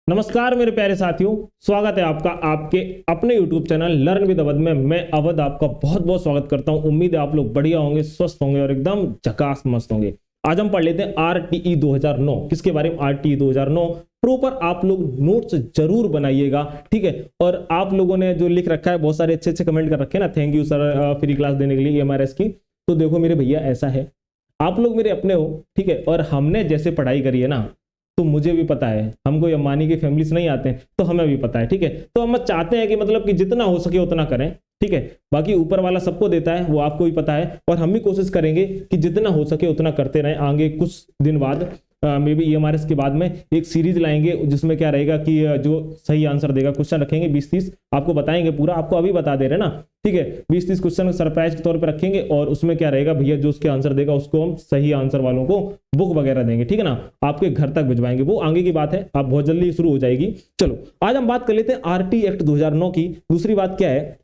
नमस्कार मेरे प्यारे साथियों, स्वागत है आपका आपके अपने YouTube channel learn with Awadh में। मैं अवध आपका बहुत बहुत स्वागत करता हूं। उम्मीद है आप लोग बढ़िया होंगे, स्वस्थ होंगे और एकदम झकास मस्त होंगे। आज हम पढ़ लेते हैं RTE 2009। किसके बारे में? RTE 2009 प्रॉपर आप लोग नोट्स जरूर बनाइएगा, ठीक है। और आप लोगों ने जो लिख रखा है, बहुत सारे अच्छे अच्छे कमेंट कर रखे हैं ना, thank you sir free class देने के लिए EMRS की। तो देखो मेरे भैया, ऐसा है, आप लोग मेरे अपने हो, ठीक है। और हमने जैसे पढ़ाई करी है ना, तो मुझे भी पता है, हम कोई अंबानी की फैमिली से नहीं आते हैं, तो हमें भी पता है, ठीक है। तो हम चाहते हैं कि मतलब कि जितना हो सके उतना करें, ठीक है। बाकी ऊपर वाला सबको देता है, वो आपको भी पता है, और हम भी कोशिश करेंगे कि जितना हो सके उतना करते रहें। आगे कुछ दिन बाद मे बी EMRS के बाद में एक सीरीज लाएंगे, जिसमें क्या रहेगा कि जो सही आंसर देगा, क्वेश्चन रखेंगे 20-30, आपको बताएंगे पूरा, आपको अभी बता दे रहे ना, ठीक है। 20-30 क्वेश्चन सरप्राइज के तौर पे रखेंगे, और उसमें क्या रहेगा भैया, जो उसके आंसर देगा उसको हम सही आंसर वालों को बुक वगैरह देंगे, ठीक है ना, आपके घर तक भिजवाएंगे। वो आगे की बात है, आप बहुत जल्दी शुरू हो जाएगी। चलो आज हम बात कर लेते हैं RT एक्ट 2009 की। दूसरी बात क्या है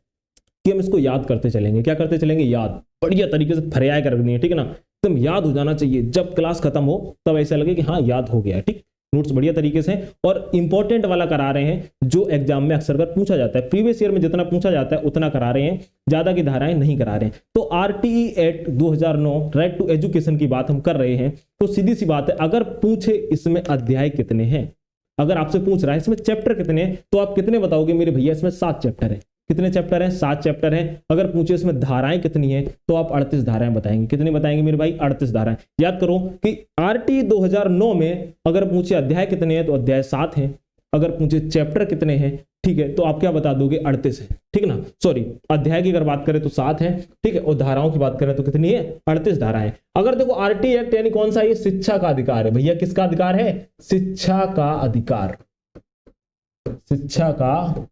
कि हम इसको याद करते चलेंगे। क्या करते चलेंगे? याद, बढ़िया तरीके से फरियाय कर रखनी है, ठीक है ना, एकदम याद हो जाना चाहिए। जब क्लास खत्म हो तब ऐसा लगे कि हाँ याद हो गया, ठीक। नोट्स बढ़िया तरीके से और इंपॉर्टेंट वाला करा रहे हैं, जो एग्जाम में अक्सर कर पूछा जाता है। प्रीवियस ईयर में जितना पूछा जाता है उतना करा रहे हैं, ज्यादा की धाराएं नहीं करा रहे हैं। तो RTE act 2009 right to education की बात हम कर रहे हैं। तो सीधी सी बात है, अगर पूछे इसमें अध्याय कितने हैं, अगर आपसे पूछ रहा है इसमें चैप्टर कितने हैं, तो आप कितने बताओगे मेरे भैया? इसमें 7 चैप्टर है। कितने चैप्टर हैं? 7 चैप्टर हैं। अगर पूछे इसमें धाराएं कितनी हैं, तो आप 38 धाराएं बताएंगे। कितनी बताएंगे मेरे भाई? 38 धाराएं। याद करो कि RT 2009 में अगर पूछे अध्याय कितने हैं, तो अध्याय 7 हैं। अगर पूछे चैप्टर कितने हैं, ठीक है, तो आप क्या बता दोगे? 38 है, ठीक ना। सॉरी, अध्याय की अगर बात करें तो 7 है, ठीक है, और धाराओं की बात करें तो कितनी है? 38 धाराएं। अगर देखो RT एक्ट यानी कौन सा? ये शिक्षा का अधिकार है भैया। किसका अधिकार है? शिक्षा का अधिकार, शिक्षा का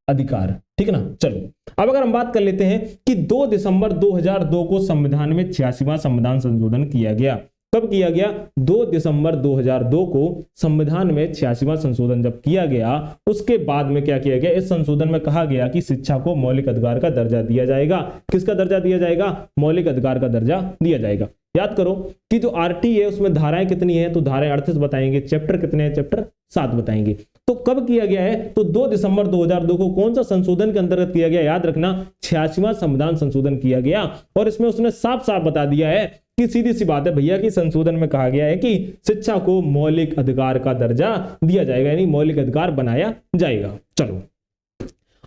अधिकार, ठीक है ना। चलो अब अगर हम बात कर लेते हैं कि 2 दिसंबर 2002 को संविधान में 86वां संविधान संशोधन किया गया। कब किया गया? 2 दिसंबर 2002 को संविधान में 86वां संशोधन जब किया गया, उसके बाद में क्या किया गया? इस संशोधन में कहा गया कि शिक्षा को मौलिक अधिकार का दर्जा दिया जाएगा। किसका दर्जा दिया जाएगा? मौलिक अधिकार का दर्जा दिया जाएगा। याद करो कि जो RT है उसमें धाराएं कितनी है, तो धाराएं 38 बताएंगे। चैप्टर कितने हैं? चैप्टर 7 बताएंगे। तो कब किया गया है? तो 2 दिसंबर 2002 को कौन सा संशोधन के अंतर्गत किया गया? याद रखना, 86वां संविधान संशोधन किया गया। और इसमें उसने साफ साफ बता दिया है कि सीधी सी बात है भैया कि संशोधन में कहा गया है कि शिक्षा को मौलिक अधिकार का दर्जा दिया जाएगा, यानी मौलिक अधिकार बनाया जाएगा। चलो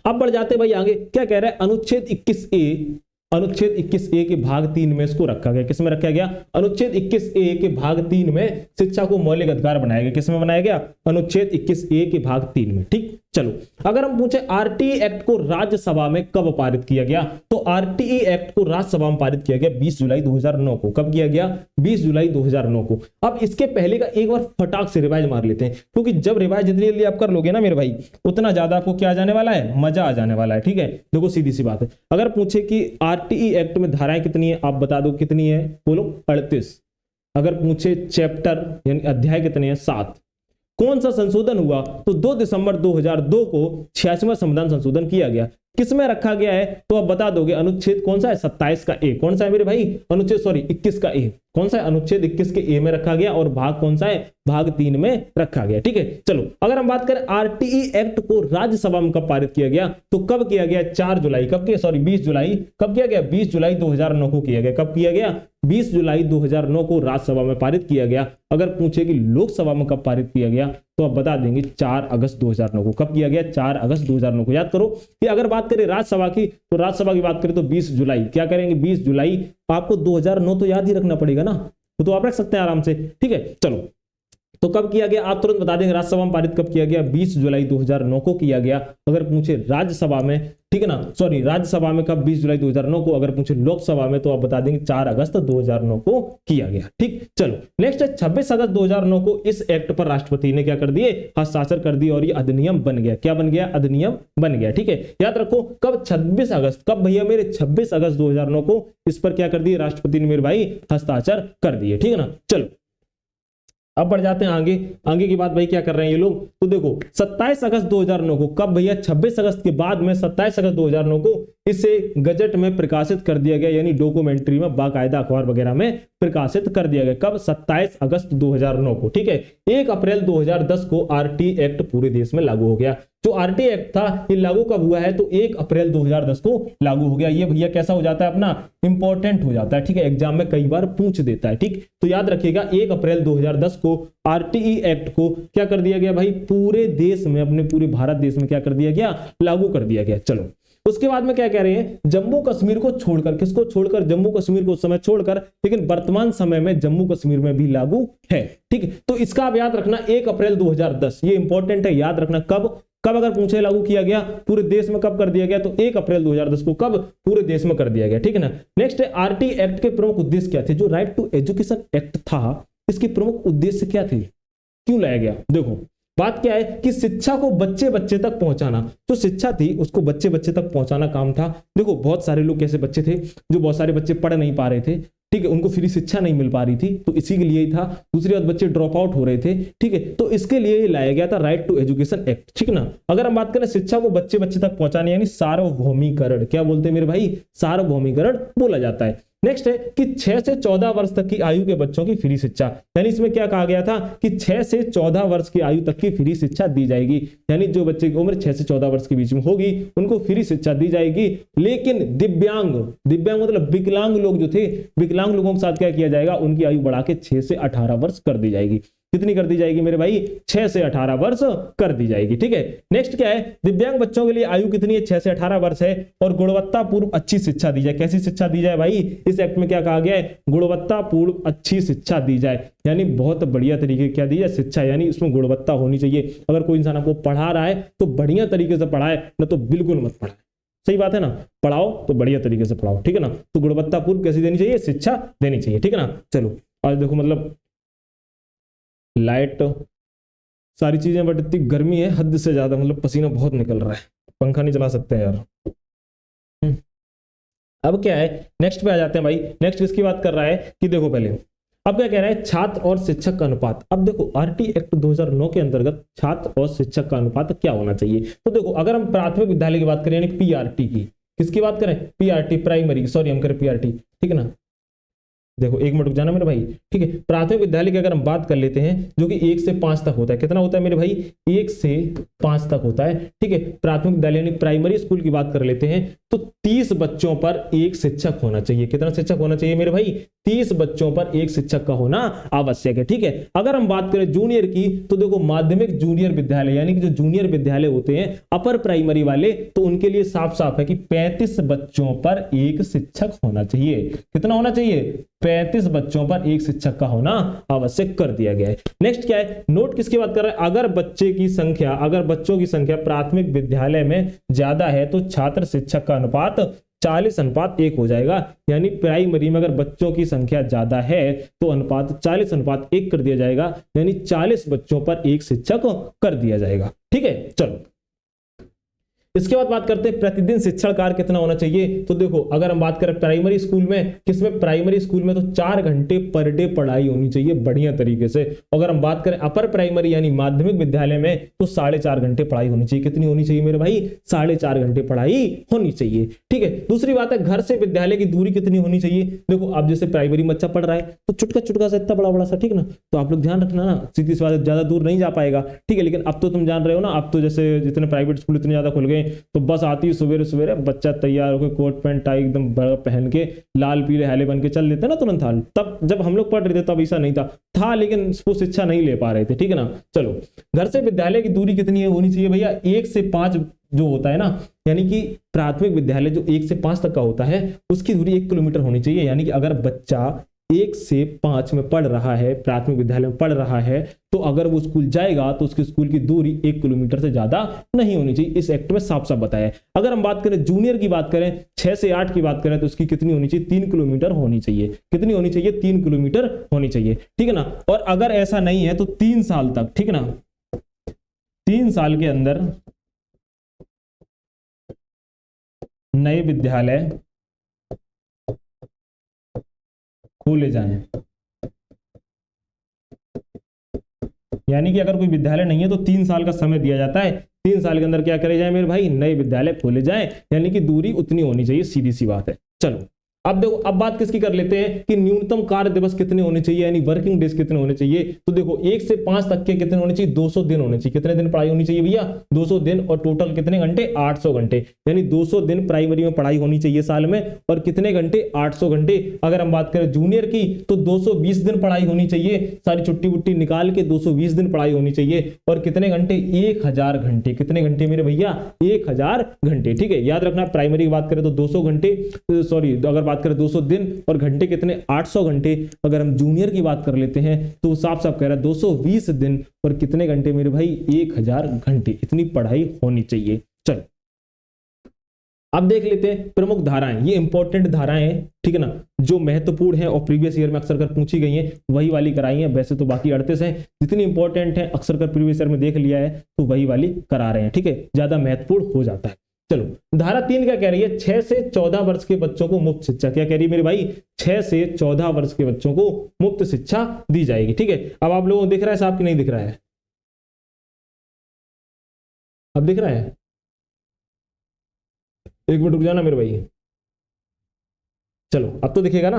अब बढ़ जाते भाई आगे। क्या कह रहा है? अनुच्छेद 21A, अनुच्छेद 21A के भाग 3 में इसको रखा गया। किसमें रखा गया? अनुच्छेद 21A के भाग 3 में शिक्षा को मौलिक अधिकार बनाया गया। किसमें बनाया गया? अनुच्छेद 21A के भाग 3 में, ठीक। चलो अगर हम पूछे RTE एक्ट को राज्यसभा में कब पारित किया गया, तो RTE एक्ट को राज्यसभा में पारित किया गया 20 जुलाई 2009 को। कब किया गया? 20 जुलाई 2009 को। अब इसके पहले का एक बार फटाक से रिवाइज मार लेते हैं, क्योंकि जब रिवाइज जितनी जल्दी आप कर लोगे ना मेरे भाई, उतना ज्यादा आपको क्या आ जाने वाला है? मजा आ जाने वाला है, ठीक है। देखो सीधी सी बात है, अगर पूछे कि RTE एक्ट में धाराएं कितनी है, आप बता दो कितनी है, बोलो 38। अगर पूछे चैप्टर यानी अध्याय कितने हैं? 7। कौन सा संशोधन हुआ? तो 2 दिसंबर 2002 को 86वां संविधान संशोधन किया गया। किसमें रखा गया है? तो आप बता दोगे अनुच्छेद कौन सा है? 27 का A। कौन सा है मेरे भाई? अनुच्छेद 21 का A। कौन सा है? अनुच्छेद 21 के A में रखा गया। और भाग कौन सा है? भाग 3 में रखा गया, ठीक है। चलो अगर हम बात करें RTE एक्ट को राज्यसभा में कब पारित किया गया, तो कब किया गया? 4 जुलाई। कब किया? सॉरी 20 जुलाई। कब किया गया? 20 जुलाई 2009 को किया गया। कब किया गया? 20 जुलाई 2009 को राज्यसभा में पारित किया गया। अगर पूछे कि लोकसभा में कब पारित किया गया, तो आप बता देंगे 4 अगस्त 2009 को। कब किया गया? 4 अगस्त 2009 को। याद करो कि अगर बात करें राज्यसभा की, तो राज्यसभा की बात करें तो 20 जुलाई। क्या करेंगे? 20 जुलाई। आपको 2009 तो याद ही रखना पड़ेगा ना, तो आप रख सकते हैं आराम से, ठीक है। चलो तो कब किया गया आप तुरंत बता देंगे। राज्यसभा में पारित कब किया गया? 20 जुलाई 2009 को किया गया। अगर पूछे राज्यसभा में, ठीक है ना, सॉरी राज्यसभा में कब? 20 जुलाई 2009 को। अगर पूछे लोकसभा में, तो आप बता देंगे 4 अगस्त 2009 को किया गया, ठीक। चलो नेक्स्ट है 26 अगस्त 2009 को इस एक्ट पर राष्ट्रपति ने क्या कर दिए? हस्ताक्षर कर दिए, और ये अधिनियम बन गया। क्या बन गया? अधिनियम बन गया, ठीक है। याद रखो कब? 26 अगस्त। कब भैया मेरे? 26 अगस्त 2009 को इस पर क्या कर दिए? राष्ट्रपति ने मेरे भाई हस्ताक्षर कर दिए, ठीक है ना। चलो अब बढ़ जाते हैं आगे। आगे की बात भाई क्या कर रहे हैं ये लोग, तो देखो 27 अगस्त 2009 को, कब भैया 26 अगस्त के बाद में 27 अगस्त 2009 को इसे गजट में प्रकाशित कर दिया गया, यानी डॉक्यूमेंट्री में बाकायदा अखबार वगैरह में प्रकाशित कर दिया गया। कब? 27 अगस्त 2009 को, ठीक है। 1 अप्रैल 2010 को आरटी एक्ट पूरे देश में लागू हो गया। जो आरटी एक्ट था ये लागू कब हुआ है, तो 1 अप्रैल 2010 को लागू हो गया। ये भैया कैसा हो जाता है अपना, इंपॉर्टेंट हो जाता है, ठीक है, एग्जाम में कई बार पूछ देता है, ठीक। तो याद रखिएगा 1 अप्रैल 2010 को आरटीई एक्ट को क्या कर दिया गया भाई, पूरे देश में, अपने पूरे भारत देश में क्या कर दिया गया, लागू कर दिया गया। चलो उसके बाद में क्या कह रहे हैं, जम्मू कश्मीर को छोड़कर, किसको छोड़कर, जम्मू कश्मीर को उस समय छोड़कर, लेकिन वर्तमान समय में जम्मू कश्मीर में भी लागू है, ठीक है। तो इसका आप याद रखना 1 अप्रैल 2010, ये इंपॉर्टेंट है, याद रखना कब कब अगर पूछे लागू किया गया पूरे देश में, कब कर दिया गया, तो 1 अप्रैल 2010 को कब पूरे देश में कर दिया गया, ठीक है ना। नेक्स्ट है आरटी एक्ट के प्रमुख उद्देश्य क्या थे। जो राइट टू एजुकेशन एक्ट था इसके प्रमुख उद्देश्य क्या थे, क्यों लाया गया। देखो बात क्या है कि शिक्षा को बच्चे बच्चे तक पहुंचाना, जो शिक्षा थी उसको बच्चे बच्चे तक पहुंचाना काम था। देखो बहुत सारे लोग कैसे बच्चे थे, जो बहुत सारे बच्चे पढ़ नहीं पा रहे थे, ठीक है, उनको फ्री शिक्षा नहीं मिल पा रही थी, तो इसी के लिए ही था। दूसरी बात, बच्चे ड्रॉप आउट हो रहे थे, ठीक है, तो इसके लिए लाया गया था राइट टू एजुकेशन एक्ट, ठीक ना। अगर हम बात करें शिक्षा को बच्चे बच्चे तक पहुंचाने, यानी सार्वभौमिकरण, क्या बोलते हैं मेरे भाई, सार्वभौमिकरण बोला जाता है। नेक्स्ट है कि 6 से 14 वर्ष तक की आयु के बच्चों की फ्री शिक्षा, यानी इसमें क्या कहा गया था कि 6 से 14 वर्ष की आयु तक की फ्री शिक्षा दी जाएगी, यानी जो बच्चे की उम्र 6 से 14 वर्ष के बीच में होगी उनको फ्री शिक्षा दी जाएगी। लेकिन दिव्यांग, दिव्यांग मतलब विकलांग लोग जो थे, विकलांग लोगों के साथ क्या किया जाएगा, उनकी आयु बढ़ा के 6 से 18 वर्ष कर दी जाएगी। कितनी कर दी जाएगी मेरे भाई, 6 से 18 वर्ष कर दी जाएगी, ठीक है। नेक्स्ट क्या है, दिव्यांग बच्चों के लिए आयु कितनी है, 6 से 18 वर्ष है, और गुणवत्तापूर्ण अच्छी शिक्षा दी जाए। कैसी शिक्षा दी जाए भाई, इस एक्ट में क्या कहा गया है, गुणवत्तापूर्ण अच्छी शिक्षा दी जाए, यानी बहुत बढ़िया तरीके क्या दी जाए, शिक्षा, यानी उसमें गुणवत्ता होनी चाहिए। अगर कोई इंसान आपको पढ़ा रहा है तो बढ़िया तरीके से पढ़ाए, न तो बिल्कुल मत पढ़ाए, सही बात है ना, पढ़ाओ तो बढ़िया तरीके से पढ़ाओ, ठीक है ना। तो गुणवत्तापूर्ण कैसी देनी चाहिए, शिक्षा देनी चाहिए, ठीक है ना। चलो आज देखो मतलब लाइट सारी चीजें, बट इतनी गर्मी है हद से ज्यादा, मतलब पसीना बहुत निकल रहा है, पंखा नहीं चला सकते यार। अब क्या है, नेक्स्ट पे आ जाते हैं भाई। नेक्स्ट किसकी बात कर रहा है कि देखो पहले अब क्या कह रहा है, छात्र और शिक्षक का अनुपात। अब देखो आरटी एक्ट 2009 के अंतर्गत छात्र और शिक्षक का अनुपात क्या होना चाहिए। तो देखो अगर हम प्राथमिक विद्यालय की बात करें, यानी पीआरटी की, किसकी बात करें, पीआरटी प्राइमरी, सॉरी हम करें पीआरटी, ठीक है ना। देखो एक मिनट रुक जाना मेरे भाई, ठीक है। प्राथमिक विद्यालय की अगर हम बात कर लेते हैं, जो कि 1 से 5 तक होता है, कितना होता है मेरे भाई, 1 से 5 तक होता है, ठीक है। प्राथमिक विद्यालय यानी प्राइमरी स्कूल की बात कर लेते हैं, तो 30 बच्चों पर एक शिक्षक होना चाहिए। कितना शिक्षक होना चाहिए मेरे भाई, 30 बच्चों पर एक शिक्षक का होना आवश्यक है, ठीक है। अगर हम बात करें जूनियर की, तो देखो माध्यमिक जूनियर विद्यालय, यानी कि जो जूनियर विद्यालय होते हैं अपर प्राइमरी वाले, तो उनके लिए साफ साफ है कि 35 बच्चों पर एक शिक्षक होना चाहिए। कितना होना चाहिए, 35 बच्चों पर एक शिक्षक का होना आवश्यक कर दिया गया है। नेक्स्ट क्या है, नोट किसकी बात कर रहा है, अगर बच्चे की संख्या, अगर बच्चों की संख्या प्राथमिक विद्यालय में ज्यादा है तो छात्र शिक्षक का अनुपात 40:1 हो जाएगा। यानी प्राइमरी में अगर बच्चों की संख्या ज्यादा है तो अनुपात 40:1 कर दिया जाएगा, यानी 40 बच्चों पर एक शिक्षक कर दिया जाएगा, ठीक है। चलो इसके बाद बात करते हैं प्रतिदिन शिक्षण कार्य कितना होना चाहिए। तो देखो अगर हम बात करें प्राइमरी स्कूल में, किसमें, प्राइमरी स्कूल में, तो 4 घंटे पर डे पढ़ाई होनी चाहिए बढ़िया तरीके से। अगर हम बात करें अपर प्राइमरी यानी माध्यमिक विद्यालय में, तो 4.5 घंटे पढ़ाई होनी चाहिए। कितनी होनी चाहिए मेरे भाई, 4.5 घंटे पढ़ाई होनी चाहिए, ठीक है। दूसरी बात है घर से विद्यालय की दूरी कितनी होनी चाहिए। देखो अब जैसे प्राइमरी में बच्चा पढ़ रहा है तो चुटका चुटका सा इतना बड़ा बड़ा सा, ठीक ना, तो आप लोग ध्यान रखना ना, सीधी सी बात, ज्यादा दूर नहीं जा पाएगा, ठीक है। लेकिन अब तो तुम जान रहे हो ना, अब तो जैसे जितने प्राइवेट स्कूल इतने ज्यादा खुल गए, तो बस आती सवेरे सवेरे बच्चा तैयार होकर कोट पैंट टाई एकदम पहन के लाल पीले हैले बन के चल लेते ना तुरंत हाल। तब जब हम लोग पढ़ रहे थे तब ऐसा नहीं था, लेकिन वो शिक्षा नहीं ले पा रहे थे, ठीक है ना। चलो घर से विद्यालय की दूरी कितनी होनी चाहिए भैया, 1 से 5 जो होता है ना, यानी कि प्राथमिक विद्यालय जो 1 से 5 तक का होता है उसकी दूरी 1 किलोमीटर होनी चाहिए। यानी कि अगर बच्चा 1 से 5 में पढ़ रहा है, प्राथमिक विद्यालय में पढ़ रहा है, तो अगर वो स्कूल जाएगा तो उसके स्कूल की दूरी 1 किलोमीटर से ज्यादा नहीं होनी चाहिए। इस एक्ट में साफ साफ बताया है। अगर हम बात करें जूनियर की बात करें, 6 से 8 की बात करें, तो उसकी कितनी होनी चाहिए, 3 किलोमीटर होनी चाहिए। कितनी होनी चाहिए, 3 किलोमीटर होनी चाहिए, ठीक है ना। और अगर ऐसा नहीं है तो 3 साल तक, ठीक है ना, 3 साल के अंदर नए विद्यालय खोले जाएं। यानी कि अगर कोई विद्यालय नहीं है तो 3 साल का समय दिया जाता है, 3 साल के अंदर क्या करे जाए मेरे भाई, नए विद्यालय खोले जाए, यानी कि दूरी उतनी होनी चाहिए, सीधी सी बात है। चलो अब देखो, अब बात किसकी कर लेते हैं कि न्यूनतम कार्य दिवस कितने होने चाहिए, यानी वर्किंग डेज कितने होने चाहिए। तो देखो 1 से 5 तक के कितने होने चाहिए, 200 दिन होने चाहिए। कितने दिन पढ़ाई होनी चाहिए भैया, 200 दिन, और टोटल कितने घंटे, 800 घंटे, यानी 200 दिन प्राइमरी में पढ़ाई होनी चाहिए साल में, और कितने घंटे, 800 घंटे। अगर हम बात करें जूनियर की तो 220 दिन पढ़ाई होनी चाहिए, सारी छुट्टी वुट्टी निकाल के 220 दिन पढ़ाई होनी चाहिए, और कितने घंटे, 1000 घंटे। कितने घंटे मेरे भैया, 1000 घंटे। ठीक है, याद रखना प्राइमरी की बात करें तो 200 घंटे, सॉरी अगर बात करें 200 दिन, और घंटे कितने, 800 घंटे। अगर हम जूनियर की बात कर लेते हैं तो साफ साफ कह रहा है 220 दिन और कितने घंटे मेरे भाई, 1000 घंटे, इतनी पढ़ाई होनी चाहिए। चलो अब देख लेते हैं प्रमुख धाराएं, ये इंपॉर्टेंट धाराएं हैं, ठीक है ना, जो महत्वपूर्ण है और प्रीवियस ईयर में अक्सर कर पूछी गई हैं, वही वाली कराई है। वैसे तो बाकी 38 हैं, जितनी इंपॉर्टेंट है अक्सर कर प्रीवियस ईयर में देख लिया है तो वही वाली करा रहे हैं। ठीक है, ज्यादा महत्वपूर्ण हो जाता है। चलो धारा 3 क्या कह रही है, 6 से 14 वर्ष के बच्चों को मुफ्त शिक्षा, क्या कह रही है मेरे भाई, 6 से 14 वर्ष के बच्चों को मुफ्त शिक्षा दी जाएगी। ठीक है, अब आप लोगों को दिख रहा है साहब कि नहीं दिख रहा है, अब दिख रहा है, एक मिनट रुक जाना मेरे भाई। चलो अब तो दिखेगा ना।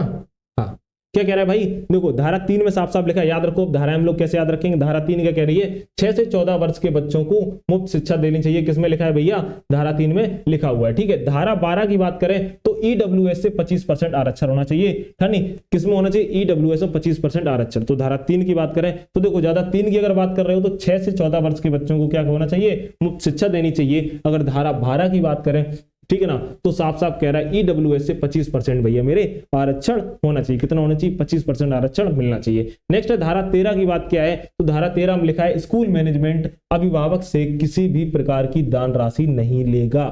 हाँ, क्या कह रहा है भाई, देखो धारा 3 में साफ साफ लिखा है, याद रखो। धाराएं हम लोग कैसे याद रखेंगे, धारा 3 क्या कह रही है, 6 से 14 वर्ष के बच्चों को मुफ्त शिक्षा देनी चाहिए। किसमें लिखा है भैया, धारा 3 में लिखा हुआ है। ठीक है, धारा 12 की बात करें तो ईडब्ल्यूएस से 25% आरक्षण होना चाहिए, है नहीं, किसमें होना चाहिए, ईडब्ल्यूएस में 25% आरक्षण। तो धारा 3 की बात करें तो देखो, ज्यादा 3 की अगर बात कर रहे हो तो 6 से 14 वर्ष के बच्चों को क्या होना चाहिए, मुफ्त शिक्षा देनी चाहिए। अगर धारा 12 की बात करें, ठीक है ना, तो साफ साफ कह रहा है ईडब्ल्यूएस से 25% भैया मेरे आरक्षण होना चाहिए। कितना होना चाहिए, 25% आरक्षण मिलना चाहिए। नेक्स्ट है धारा 13 की बात क्या है, तो धारा 13 में लिखा है स्कूल मैनेजमेंट अभिभावक से किसी भी प्रकार की दान राशि नहीं लेगा,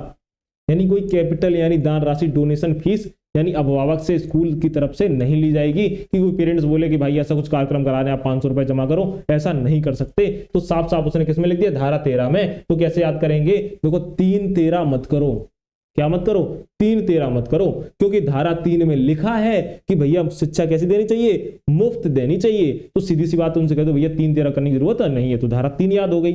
यानी कोई कैपिटल यानी दान राशि, डोनेशन फीस यानी अभिभावक से स्कूल की तरफ से नहीं ली जाएगी। कि कोई पेरेंट्स बोले कि भाई ऐसा कुछ कार्यक्रम करा रहे हैं आप 500 रुपए जमा करो, ऐसा नहीं कर सकते। तो साफ साफ उसने किसमें लिख दिया, धारा 13 में। तो कैसे याद करेंगे, देखो 3-13 मत करो, क्या मत करो, 3-13 मत करो, क्योंकि धारा 3 में लिखा है कि भैया शिक्षा कैसी देनी चाहिए, मुफ्त देनी चाहिए। तो सीधी सी बात उनसे कह दो भैया 3-13 करने की जरूरत नहीं है, तो धारा 3 याद हो गई।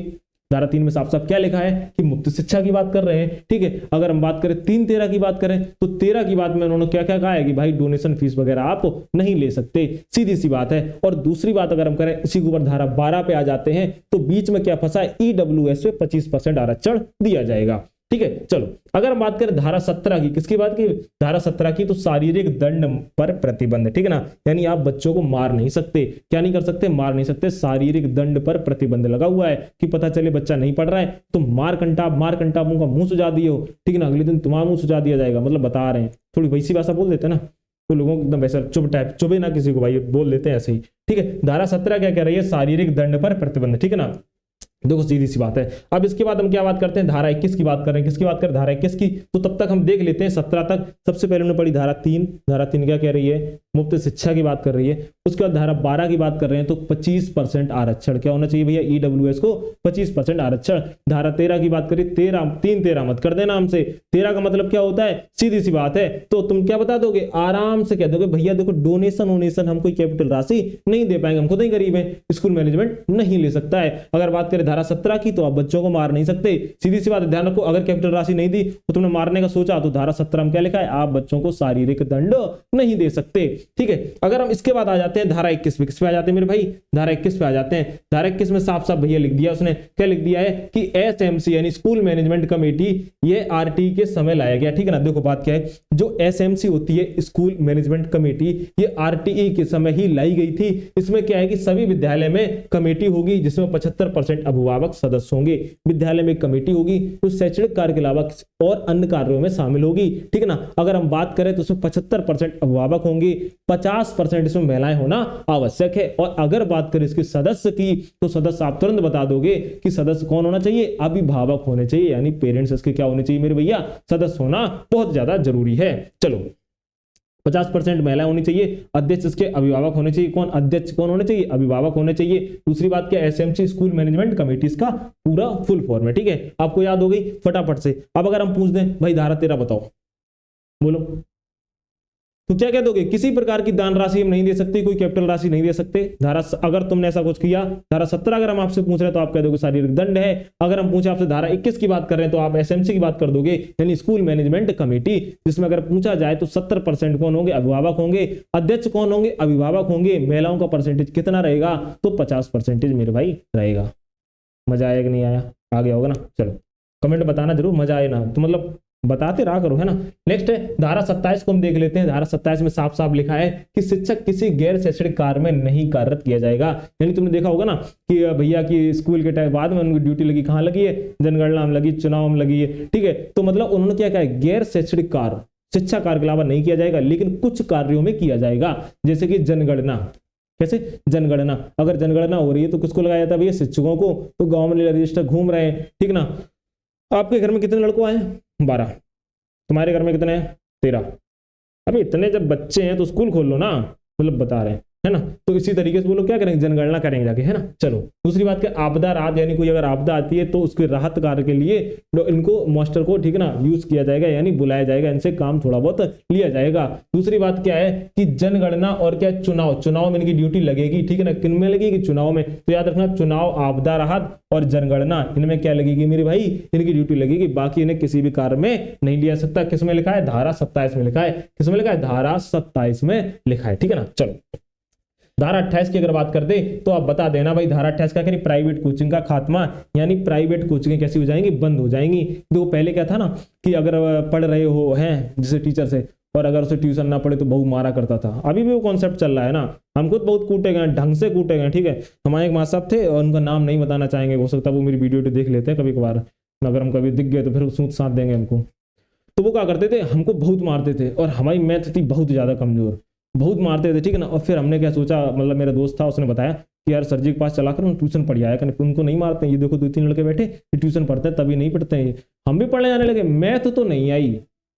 धारा 3 में साफ साफ क्या लिखा है कि मुफ्त शिक्षा की बात कर रहे हैं। ठीक है, अगर हम बात करें 3-13 की बात करें तो 13 की बात में उन्होंने क्या क्या कहा है कि भाई डोनेशन फीस वगैरह आप नहीं ले सकते, सीधी सी बात है। और दूसरी बात अगर हम करें इसी के ऊपर धारा 12 पे आ जाते हैं तो बीच में क्या फंसा है, ईडब्ल्यूएस में 25% आरक्षण दिया जाएगा। ठीक है, चलो अगर हम बात करें धारा 17 की, किसकी बात की, धारा 17 की, तो शारीरिक दंड पर प्रतिबंध। ठीक है ना, यानी आप बच्चों को मार नहीं सकते, क्या नहीं कर सकते, मार नहीं सकते, शारीरिक दंड पर प्रतिबंध लगा हुआ है। कि पता चले बच्चा नहीं पढ़ रहा है तो मार कंटा उनका मुंह सुजा दिए हो, ठीक है ना, अगले दिन तुम्हारा मुंह सुजा दिया जाएगा। मतलब बता रहे हैं, थोड़ी वैसी भाषा बोल देते हैं ना तो लोगों को एकदम वैसा चुप टाइप, चुभे ना किसी को भाई, बोल देते हैं ऐसे ही। ठीक है, धारा 17 क्या कह रही है, शारीरिक दंड पर प्रतिबंध। ठीक है ना, देखो सीधी सी बात है। अब इसके बाद हम क्या बात करते हैं, धारा 21 की बात कर रहे हैं, किसकी बात करें, धारा 21 की। तो तब तक हम देख लेते हैं 17 तक। सबसे पहले हमने पढ़ी धारा 3, धारा 3 क्या कह रही है, मुफ्त शिक्षा की बात कर रही है। उसके बाद धारा 12 की बात कर रहे हैं तो 25% आरक्षण क्या होना चाहिए भैया, ईडब्ल्यूएस को 25% आरक्षण। धारा 13 की बात करें, 3-13 मत कर देना हमसे, 13 का मतलब क्या होता है, सीधी सी बात है। तो तुम क्या बता दोगे, आराम से कह दोगे भैया देखो डोनेशन हम कोई कैपिटल राशि नहीं दे पाएंगे, हम खुद ही गरीब है, स्कूल मैनेजमेंट नहीं ले सकता है। अगर बात करें धारा 17 की तो आप बच्चों को मार नहीं सकते, सीधी सी बात है। ध्यान रखो, अगर कैपिटल राशि नहीं दी तो तुमने मारने का सोचा तो धारा 17 में क्या लिखा है, आप बच्चों को शारीरिक दंड नहीं दे सकते। ठीक है, अगर हम इसके बाद आ जाते हैं धारा 21 पे, किस पे आ जाते हैं मेरे भाई, धारा 21 पे आ जाते हैं। धारा 21 में साफ साफ भैया लिख दिया उसने, क्या लिख दिया है कि एसएमसी यानी स्कूल मैनेजमेंट कमेटी ये आरटी के समय लाया गया। ठीक है ना, देखो बात क्या है, जो एसएमसी होती है स्कूल मैनेजमेंट कमेटी, ये आरटीई के समय ही लाई गई थी। इसमें क्या है कि सभी विद्यालय में कमेटी होगी जिसमें 75% अभिभावक सदस्य होंगे। विद्यालय में कमेटी होगी तो शैक्षणिक कार्य के अलावा और अन्य कार्यों में शामिल होगी। ठीक है ना, अगर हम बात करें तो उसमें 75% अभिभावक होंगे, 50% इसमें महिलाएं होना आवश्यक है। और अगर बात करें इसके सदस्य की तो सदस्य आप तुरंत बता दोगे कि सदस्य कौन होना चाहिए, अभिभावक होने चाहिए, यानी पेरेंट्स इसके क्या होने चाहिए मेरे भैया, सदस्य होना बहुत ज्यादा जरूरी है। चलो 50% महिला होनी चाहिए, अध्यक्ष इसके अभिभावक होने चाहिए। कौन अध्यक्ष, कौन होने चाहिए, अभिभावक होने चाहिए। दूसरी बात क्या, एसएमसी स्कूल मैनेजमेंट कमेटी इसका पूरा फुल फॉर्म है। ठीक है, आपको याद हो गई फटाफट से। अब अगर हम पूछ दें भाई धारा 13 बताओ, बोलो तो क्या कह दोगे, किसी प्रकार की दान राशि हम नहीं दे सकते, कोई कैपिटल राशि नहीं दे सकते। धारा, अगर तुमने ऐसा कुछ किया, धारा 17 अगर हम आपसे पूछ रहे हैं तो आप कह दोगे शारीरिक दंड है। अगर हम पूछे आपसे धारा 21 की बात कर रहे हैं तो आप एसएमसी की बात कर दोगे, यानी स्कूल मैनेजमेंट कमेटी, जिसमें अगर पूछा जाए तो 70% कौन होंगे, अभिभावक होंगे। अध्यक्ष कौन होंगे, अभिभावक होंगे। महिलाओं का परसेंटेज कितना रहेगा, तो 50% मेरे भाई रहेगा। मजा आया कि नहीं आया, आ गया होगा ना। चलो कमेंट बताना जरूर, मजा आए ना तो मतलब बताते रहा करो, है ना। नेक्स्ट है धारा 27 को हम देख लेते हैं। धारा 27 में साफ साफ लिखा है कि शिक्षक किसी गैर शैक्षणिक कार्य में नहीं कार्यरत किया जाएगा। यानी तुमने देखा होगा ना कि भैया की स्कूल के टाइम बाद में उनकी ड्यूटी लगी, कहाँ लगी है, जनगणना में लगी, चुनाव में लगी है, ठीक है। तो मतलब उन्होंने क्या कहा है, गैर शैक्षणिक कार्य शिक्षा कार्य के अलावा नहीं किया जाएगा, लेकिन कुछ कार्यों में किया जाएगा, जैसे कि जनगणना। कैसे, जनगणना, अगर जनगणना हो रही है तो किसको लगाया जाता है भैया, शिक्षकों को। तो गांव में रजिस्टर घूम रहे हैं, ठीक ना। आपके घर में कितने लड़कों आए, 12। तुम्हारे घर में कितने हैं, 13। अभी इतने जब बच्चे हैं तो स्कूल खोल लो ना, मतलब बता रहे हैं, है ना। तो इसी तरीके से वो लोग क्या करेंगे, जनगणना करेंगे जाके, है ना। चलो दूसरी बात क्या, आपदा राहत, यानी कोई अगर आपदा आती है तो उसके राहत कार्य के लिए इनको मास्टर को, ठीक है ना, यूज किया जाएगा, यानी बुलाया जाएगा, इनसे काम थोड़ा बहुत लिया जाएगा। दूसरी बात क्या है कि जनगणना और क्या, चुनाव, चुनाव में इनकी ड्यूटी लगेगी, ठीक है ना। किन में लगेगी, चुनाव में। तो याद रखना, चुनाव, आपदा राहत और जनगणना, इनमें क्या लगेगी मेरे भाई, इनकी ड्यूटी लगेगी। बाकी इन्हें किसी भी कार्य में नहीं लिया सकता। किसमें लिखा है, धारा 27 में लिखा है। किसमें लिखा है, धारा 27 में लिखा है, ठीक है ना। चलो धारा 28 की अगर बात करते तो आप बता देना भाई, धारा 28 क्या करें, प्राइवेट कोचिंग का खात्मा, यानी प्राइवेट कोचिंग कैसी हो जाएंगी, बंद हो जाएंगी। तो पहले क्या था ना कि अगर पढ़ रहे हो हैं जैसे टीचर से, और अगर उसे ट्यूशन ना पढ़े तो बहु मारा करता था। अभी भी वो कॉन्सेप्ट चल रहा है ना, हमको तो बहुत कूटे गए, ढंग से कूटे गए, ठीक है। हमारे एक माँ साहब थे और उनका नाम नहीं बताना चाहेंगे, हो सकता है वो मेरी वीडियो देख लेते हैं कभी कभार, अगर हम कभी दिख गए तो फिर सूत साथ देंगे हमको। तो वो क्या करते थे, हमको बहुत मारते थे, और हमारी मैथ थी बहुत ज्यादा कमजोर, बहुत मारते थे, ठीक है ना। और फिर हमने क्या सोचा, मतलब मेरा दोस्त था, उसने बताया कि यार सर जी के पास चलाकर उन ट्यूशन पढ़ आया कर, उनको नहीं मारते हैं। ये देखो 2-3 लड़के बैठे, ये ट्यूशन पढ़ते हैं, तभी नहीं पढ़ते हैं। हम भी पढ़ने जाने लगे, मैथ तो नहीं आई,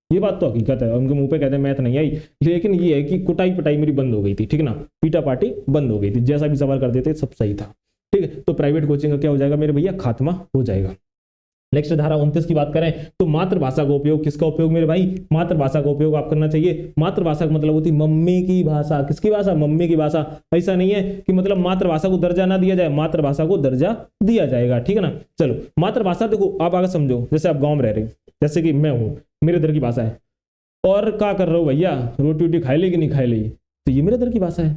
ये बात तो हकीकत है, उनके मुंह पे कहते हैं मैथ नहीं आई। लेकिन ये है कि कुटाई पिटाई मेरी बंद हो गई थी, ठीक है ना, पीटा पार्टी बंद हो गई थी, जैसा भी सवाल कर देते सब सही था, ठीक है। तो प्राइवेट कोचिंग का क्या हो जाएगा मेरे भैया, खात्मा हो जाएगा। नेक्स्ट धारा 29 की बात करें तो मातृभाषा का उपयोग, किसका उपयोग मेरे भाई, मातृभाषा का उपयोग आप करना चाहिए। मातृभाषा का मतलब होती है मम्मी की भाषा। किसकी भाषा, मम्मी की भाषा। ऐसा नहीं है कि मतलब मातृभाषा को दर्जा ना दिया जाए, मातृभाषा को दर्जा दिया जाएगा, ठीक है ना। चलो मातृभाषा देखो आप आगे समझो, जैसे आप गाँव में रह रहे, जैसे कि मैं हूँ, मेरे इधर की भाषा है, और क्या कर रहे हो भैया, रोटी वोटी खाई ली कि नहीं खाई ली, तो ये मेरे इधर की भाषा है,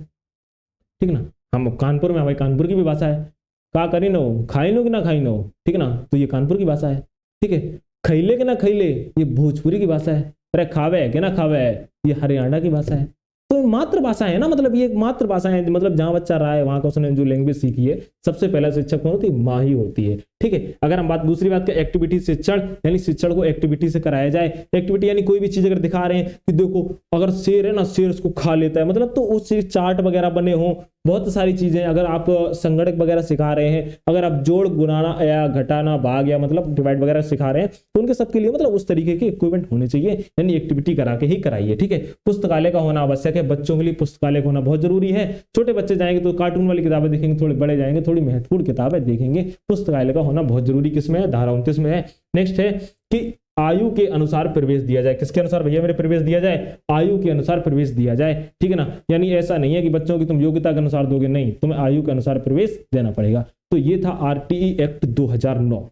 ठीक ना। हम कानपुर में, हमारी कानपुर की भी भाषा है, का करी नो, खाई लो कि ना खाई नो, ठीक है ना, तो ये कानपुर की भाषा है, ठीक है। खैले कि ना खैले, ये भोजपुरी की भाषा है। अरे खावे कि ना खावे, ये हरियाणा की भाषा है। तो मातृभाषा है ना, मतलब ये एक मातृभाषा है, मतलब जहां बच्चा रहा है वहां का उसने जो लैंग्वेज सीखी है, सबसे पहला शिक्षक कौन होती है, माँ ही होती है, ठीक है। अगर हम बात दूसरी बात का एक्टिविटी शिक्षण, यानी शिक्षण को एक्टिविटी से कराया जाए। एक्टिविटी यानी कोई भी चीज अगर दिखा रहे हैं कि देखो अगर शेर है ना, शेर उसको खा लेता है, मतलब तो उससे चार्ट वगैरह बने हों, बहुत सारी चीजें। अगर आप संगणक वगैरह सिखा रहे हैं, अगर आप जोड़ गुणाना या घटाना भाग या मतलब डिवाइड वगैरह सिखा रहे हैं, तो उनके सबके लिए मतलब उस तरीके के इक्विपमेंट होने चाहिए, यानी एक्टिविटी करा के ही कराइए, ठीक है। पुस्तकालय का होना आवश्यक है, बच्चों के लिए पुस्तकालय होना बहुत जरूरी है। छोटे बच्चे जाएंगे तो कार्टून वाली किताबें देखेंगे, थोड़े बड़े जाएंगे थोड़ी महत्वपूर्ण किताबें देखेंगे। पुस्तकालय का होना बहुत जरूरी किसमें है, धारा 29 में है। नेक्स्ट है कि आयु के अनुसार प्रवेश दिया जाए। किसके अनुसार भैया मेरे प्रवेश दिया जाए, आयु के अनुसार प्रवेश दिया जाए, ठीक है ना। यानी ऐसा नहीं है कि बच्चों की तुम योग्यता के अनुसार दोगे, नहीं, तुम्हें आयु के अनुसार प्रवेश देना पड़ेगा। तो ये था आरटीई एक्ट 2009।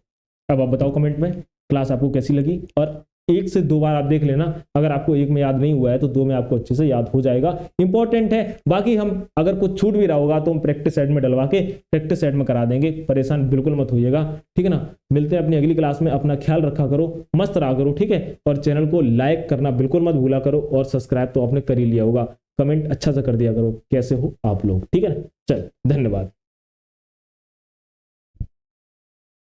अब आप बताओ कमेंट में क्लास आपको कैसी लगी, और 1 से 2 बार आप देख लेना, अगर आपको 1 में याद नहीं हुआ है तो 2 में आपको अच्छे से याद हो जाएगा, इंपॉर्टेंट है। बाकी हम अगर कुछ छूट भी रहा होगा तो हम प्रैक्टिस सेट में डलवा के प्रैक्टिस सेट में करा देंगे, परेशान बिल्कुल मत होइएगा, ठीक है ना। मिलते हैं अपनी अगली क्लास में, अपना ख्याल रखा करो, मस्त रहा करो, ठीक है। और चैनल को लाइक करना बिल्कुल मत भूला करो, और सब्सक्राइब तो आपने कर ही लिया होगा, कमेंट अच्छा सा कर दिया करो कैसे हो आप लोग, ठीक है ना। चल धन्यवाद।